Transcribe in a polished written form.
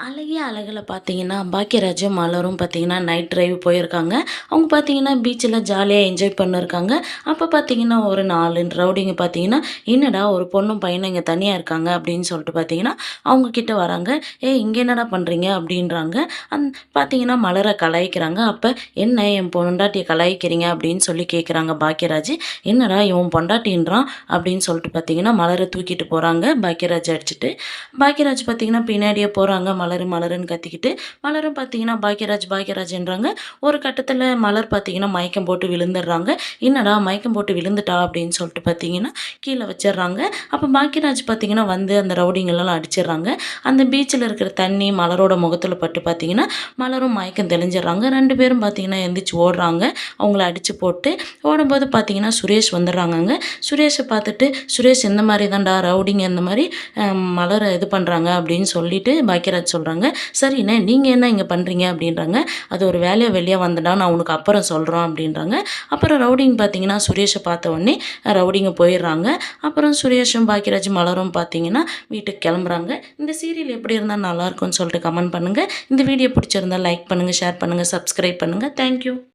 அழகிய அழகுல பார்த்தீங்கன்னா, பாக்கியராஜும், மலரும் பார்த்தீங்கன்னா, நைட் டிரைவ் போயிருக்காங்க. அவங்க பார்த்தீங்கன்னா, பீச்சில ஜாலியா என்ஜாய் பண்ணிருக்காங்க. அப்ப பார்த்தீங்கன்னா, ஒரு 4 ரவுடிங்க பார்த்தீங்கன்னா, "என்னடா ஒரு பொண்ணும், பையனும் இங்க தனியா இருக்காங்க." அப்படின்னு சொல்லிட்டு பார்த்தீங்கன்னா, அவங்க கிட்ட வராங்க. "ஏய் இங்க என்னடா பண்றீங்க?" அப்படின்றாங்க. அந் பார்த்தீங்கன்னா, மலர கலாய்க்கிறாங்க. அப்ப, "என்ன என் பொண்டாட்டிய கலாய்க்கிறீங்க?" அப்படின்னு சொல்லி கேட்குறாங்க பாக்கியராஜ். "என்னடா இவன் பொண்டாட்டின்றான்." அப்படின்னு சொல்லிட்டு பார்த்தீங்கன்னா, மலர தூக்கிட்டு போறாங்க பாக்கியராஜ் அடிச்சுட்டு. பாக்கியராஜ் பார்த்தீங்கன்னா, பின்னாடியே போறாங்க. மலரு மலருன்னு கத்திக்கிட்டு. மலரும் பார்த்தீங்கன்னா, பாக்கியராஜ் பாக்கியராஜ்ன்றாங்க. ஒரு கட்டத்தில மலர் பார்த்தீங்கன்னா, மயக்கம் போட்டு விழுந்துடுறாங்க. "என்னடா மயக்கம் போட்டு விழுந்துட்டா?" அப்படின்னு சொல்லிட்டு பார்த்தீங்கன்னா, கீழ வச்சுடுறாங்க. அப்ப பாக்கியராஜ் பார்த்தீங்கன்னா, வந்து அந்த ரவுடிங்களலாம் அடிச்சிடுறாங்க. அந்த பீச்சில இருக்கிற தண்ணி மலரோட முகத்தில பட்டு பார்த்தீங்கன்னா, மலரும் மயக்கம் தெளிஞ்சிடுறாங்க. 2 பேரும் பார்த்தீங்கன்னா, எந்திரிச்சு ஓடுறாங்க. அவங்கள அடிச்சு போட்டு. ஓடும்போது பார்த்தீங்கன்னா, சுரேஷ் வந்துடுறாங்கங்க. சுரேஷ பார்த்துட்டு, "சுரேஷ் இந்த மாரி தான்டா ரவுடிங்க இந்த மாரி மலர இது பண்றாங்க." அப்படின்னு சொல்லிட்டு பாக்கியராஜ் சொல்றாங்க. "சரிண்ணே, நீங்க என்ன இங்க பண்றீங்க?" அப்படின்றாங்க. "அது ஒரு வேலையா வெளிய வந்தேன்டா, நான் உனக்கு அப்புறம் சொல்றோம்." அப்படின்றாங்க. அப்புறம் ரவுடிங்க பார்த்தீங்கன்னா, சுரேஷ பார்த்த உடனே ரவுடிங்க போயிடுறாங்க. அப்புறம் சுரேஷும், பாக்கியராஜும், மலரும் பார்த்தீங்கன்னா, வீட்டுக்கு கிளம்புறாங்க. இந்த சீரியல் எப்படி இருந்தா நல்லாயிருக்கும்னு சொல்லிட்டு கமெண்ட் பண்ணுங்க. இந்த வீடியோ பிடிச்சிருந்தா லைக் பண்ணுங்க, ஷேர் பண்ணுங்க, சப்ஸ்கிரைப் பண்ணுங்க. Thank you.